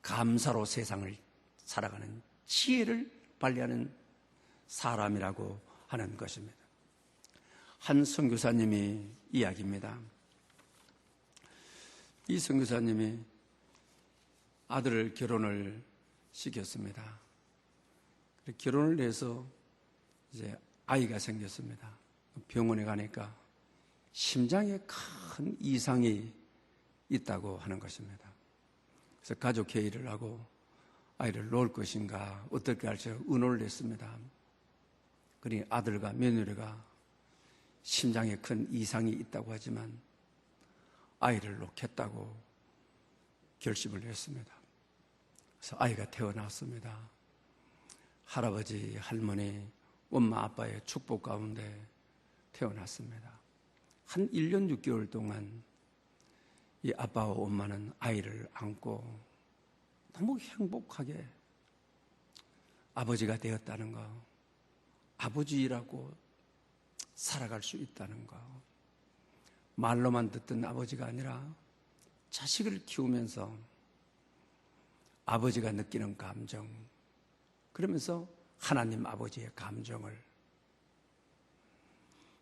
감사로 세상을 살아가는 지혜를 발휘하는 사람이라고 하는 것입니다. 한 선교사님이 이야기입니다. 이 선교사님이 아들을 결혼을 시켰습니다. 결혼을 해서 이제 아이가 생겼습니다. 병원에 가니까 심장에 큰 이상이 있다고 하는 것입니다. 그래서 가족 회의를 하고 아이를 놓을 것인가 어떻게 할지 의논을 했습니다. 그러니 아들과 며느리가 심장에 큰 이상이 있다고 하지만 아이를 놓겠다고 결심을 했습니다. 그래서 아이가 태어났습니다. 할아버지, 할머니, 엄마, 아빠의 축복 가운데 태어났습니다. 한 1년 6개월 동안 이 아빠와 엄마는 아이를 안고 너무 행복하게 아버지가 되었다는 거, 아버지라고 살아갈 수 있다는 거, 말로만 듣던 아버지가 아니라 자식을 키우면서 아버지가 느끼는 감정, 그러면서 하나님 아버지의 감정을,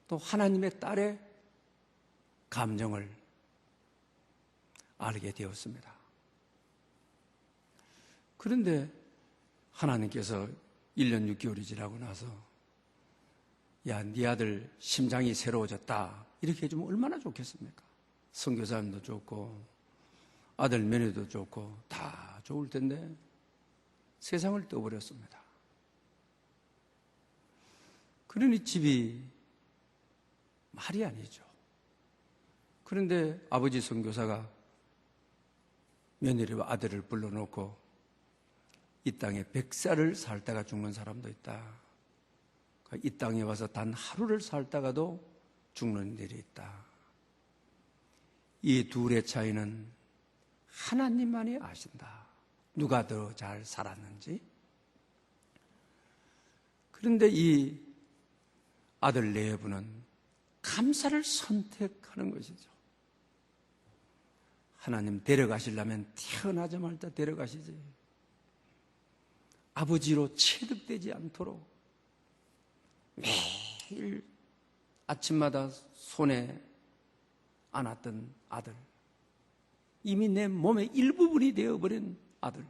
또 하나님의 딸의 감정을 알게 되었습니다. 그런데 하나님께서 1년 6개월이 지나고 나서 야, 네 아들 심장이 새로워졌다 이렇게 해주면 얼마나 좋겠습니까? 선교사님도 좋고 아들 며느리도 좋고 다 좋을 텐데 세상을 떠버렸습니다. 그러니 집이 말이 아니죠. 그런데 아버지 선교사가 며느리와 아들을 불러놓고 이 땅에 100살을 살다가 죽는 사람도 있다. 이 땅에 와서 단 하루를 살다가도 죽는 일이 있다. 이 둘의 차이는 하나님만이 아신다. 누가 더 잘 살았는지. 그런데 이 아들 내부는 감사를 선택하는 것이죠. 하나님 데려가시려면 태어나자마자 데려가시지. 아버지로 체득되지 않도록 매일 아침마다 손에 안았던 아들, 이미 내 몸의 일부분이 되어버린 아들,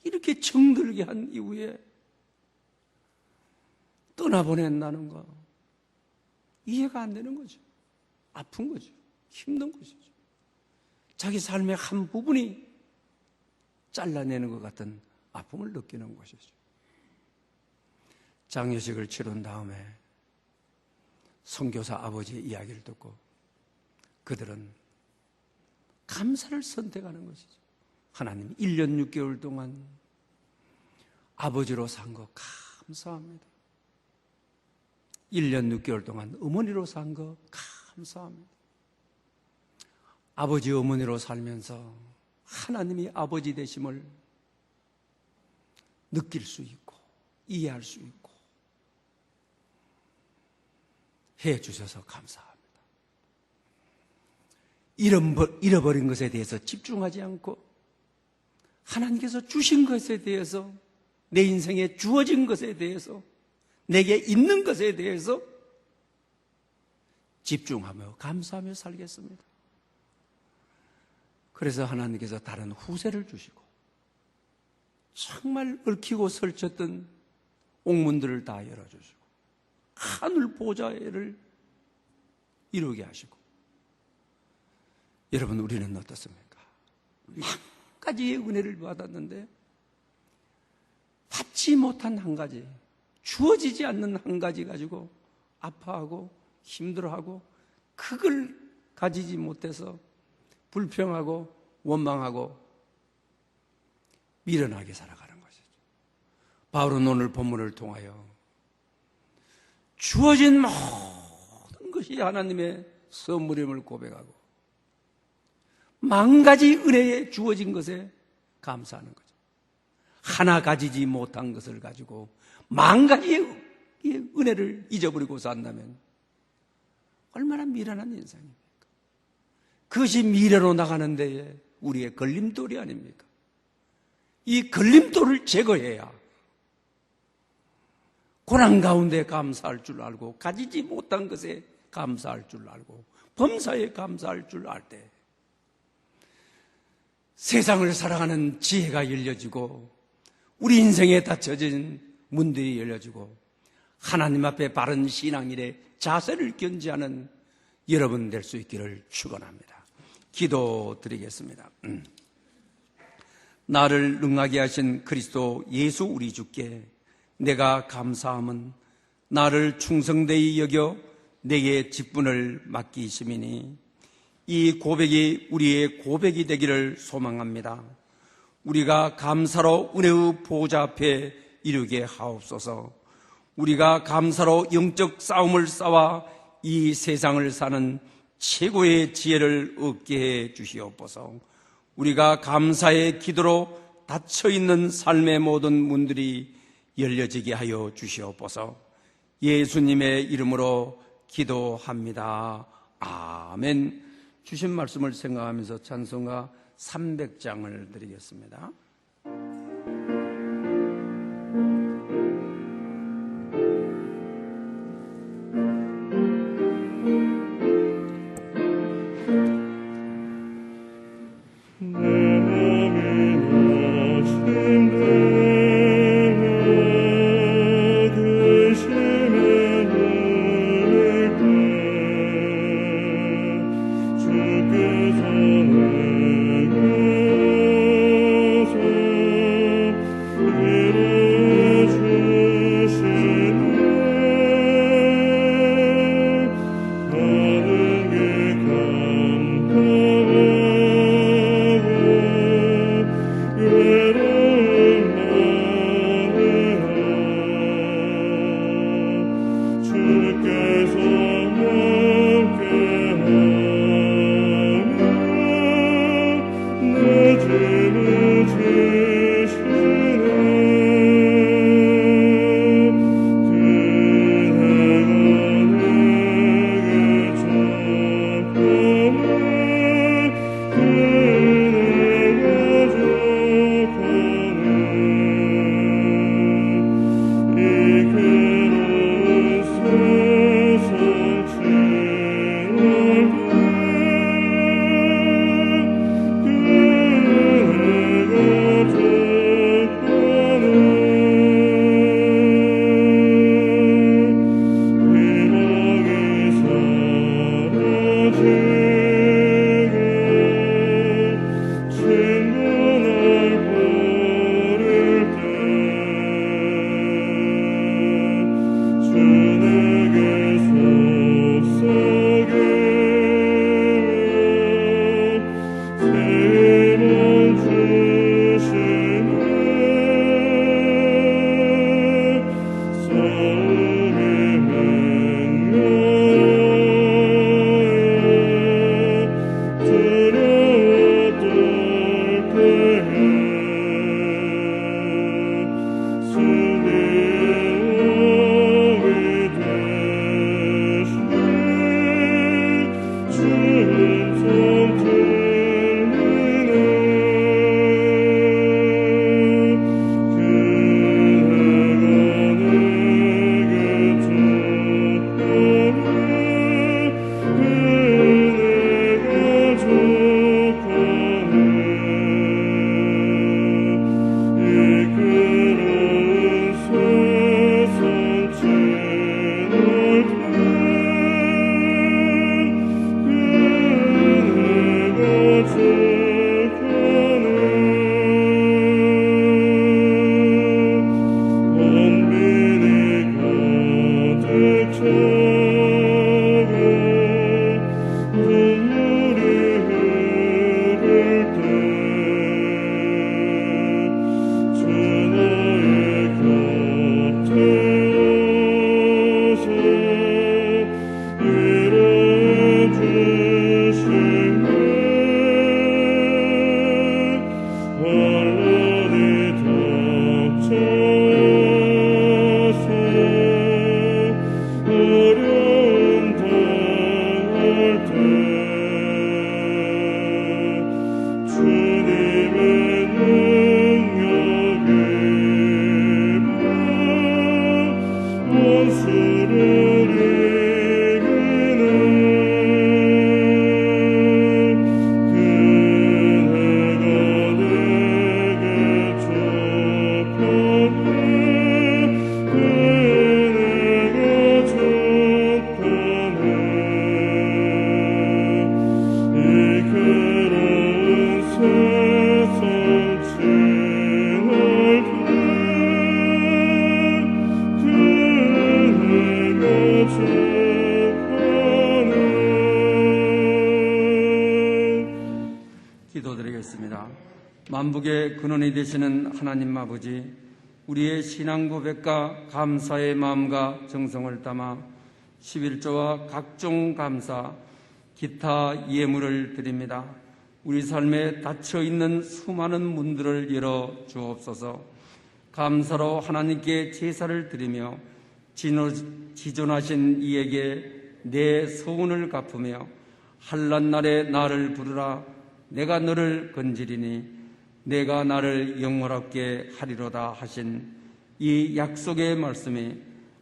이렇게 정들게 한 이후에 떠나보낸다는 거 이해가 안 되는 거죠. 아픈 거죠. 힘든 것이죠. 자기 삶의 한 부분이 잘라내는 것 같은 아픔을 느끼는 것이죠. 장례식을 치른 다음에 선교사 아버지의 이야기를 듣고 그들은 감사를 선택하는 것이죠. 하나님 1년 6개월 동안 아버지로 산 거 감사합니다. 1년 6개월 동안 어머니로 산 거 감사합니다. 아버지 어머니로 살면서 하나님이 아버지 되심을 느낄 수 있고 이해할 수 있고 해 주셔서 감사합니다. 잃어버린 것에 대해서 집중하지 않고 하나님께서 주신 것에 대해서, 내 인생에 주어진 것에 대해서, 내게 있는 것에 대해서 집중하며 감사하며 살겠습니다. 그래서 하나님께서 다른 후세를 주시고 정말 얽히고 설쳤던 옥문들을 다 열어주시고 하늘 보좌를 이루게 하시고, 여러분 우리는 어떻습니까? 한 가지의 은혜를 받았는데 받지 못한 한 가지, 주어지지 않는 한 가지 가지고 아파하고 힘들어하고 그걸 가지지 못해서 불평하고 원망하고 미련하게 살아가는 것이죠. 바울은 오늘 본문을 통하여 주어진 모든 것이 하나님의 선물임을 고백하고 만 가지 은혜에 주어진 것에 감사하는 거죠. 하나 가지지 못한 것을 가지고 만 가지의 은혜를 잊어버리고 산다면 얼마나 미련한 인생입니까? 그것이 미래로 나가는 데에 우리의 걸림돌이 아닙니까? 이 걸림돌을 제거해야 고난 가운데 감사할 줄 알고, 가지지 못한 것에 감사할 줄 알고, 범사에 감사할 줄 알 때 세상을 살아가는 지혜가 열려지고 우리 인생에 닫혀진 문들이 열려지고 하나님 앞에 바른 신앙일에 자세를 견지하는 여러분 될 수 있기를 축원합니다. 기도드리겠습니다. 나를 능하게 하신 그리스도 예수 우리 주께 내가 감사함은 나를 충성되이 여겨 내게 직분을 맡기심이니 이 고백이 우리의 고백이 되기를 소망합니다. 우리가 감사로 은혜의 보좌 앞에 이르게 하옵소서. 우리가 감사로 영적 싸움을 싸워 이 세상을 사는 최고의 지혜를 얻게 해 주시옵소서. 우리가 감사의 기도로 닫혀있는 삶의 모든 문들이 열려지게 하여 주시옵소서. 예수님의 이름으로 기도합니다. 아멘. 주신 말씀을 생각하면서 찬송가 300장을 드리겠습니다. 주께서 함께하니 기도드리겠습니다. 만복의 근원이 되시는 하나님 아버지, 우리의 신앙 고백과 감사의 마음과 정성을 담아 11조와 각종 감사, 기타 예물을 드립니다. 우리 삶에 닫혀있는 수많은 문들을 열어 주옵소서. 감사로 하나님께 제사를 드리며 지존하신 이에게 내 소원을 갚으며 한란날에 나를 부르라. 내가 너를 건지리니 내가 나를 영원하게 하리로다 하신 이 약속의 말씀이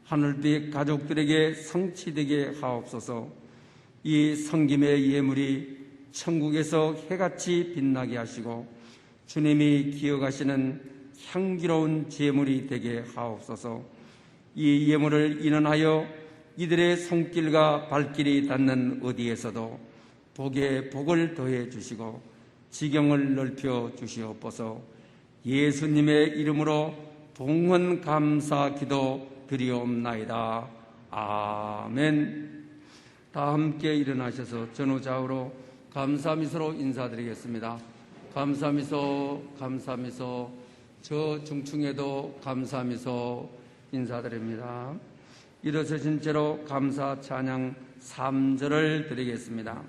하늘빛 가족들에게 성취되게 하옵소서. 이 성김의 예물이 천국에서 해같이 빛나게 하시고 주님이 기억하시는 향기로운 제물이 되게 하옵소서. 이 예물을 인원하여 이들의 손길과 발길이 닿는 어디에서도 복에 복을 더해 주시고 지경을 넓혀 주시옵소서. 예수님의 이름으로 봉헌 감사 기도 드리옵나이다. 아멘. 다 함께 일어나셔서 전후좌우로 감사미소로 인사드리겠습니다. 감사미소, 감사미소. 저 중층에도 감사미소 인사드립니다. 일어서신 채로 감사 찬양 3절을 드리겠습니다.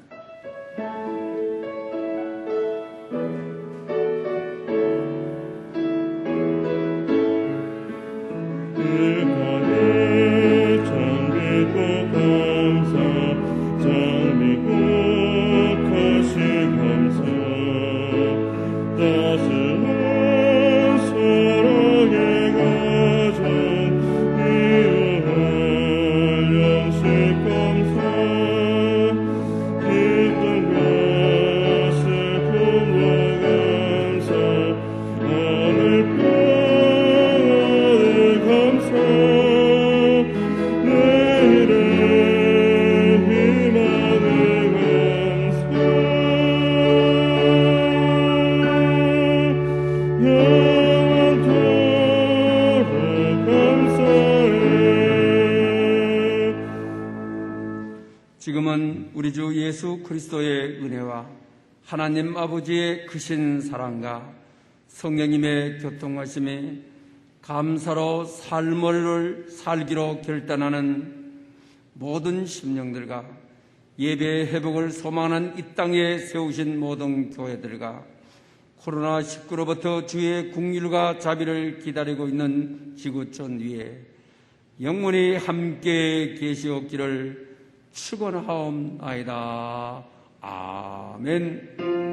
지금은 우리 주 예수 그리스도의 은혜와 하나님 아버지의 크신 사랑과 성령님의 교통하심이 감사로 삶을 살기로 결단하는 모든 심령들과 예배의 회복을 소망하는 이 땅에 세우신 모든 교회들과 코로나19로부터 주의 긍휼과 자비를 기다리고 있는 지구촌 위에 영원히 함께 계시옵기를 축원하옵나이다. 아멘.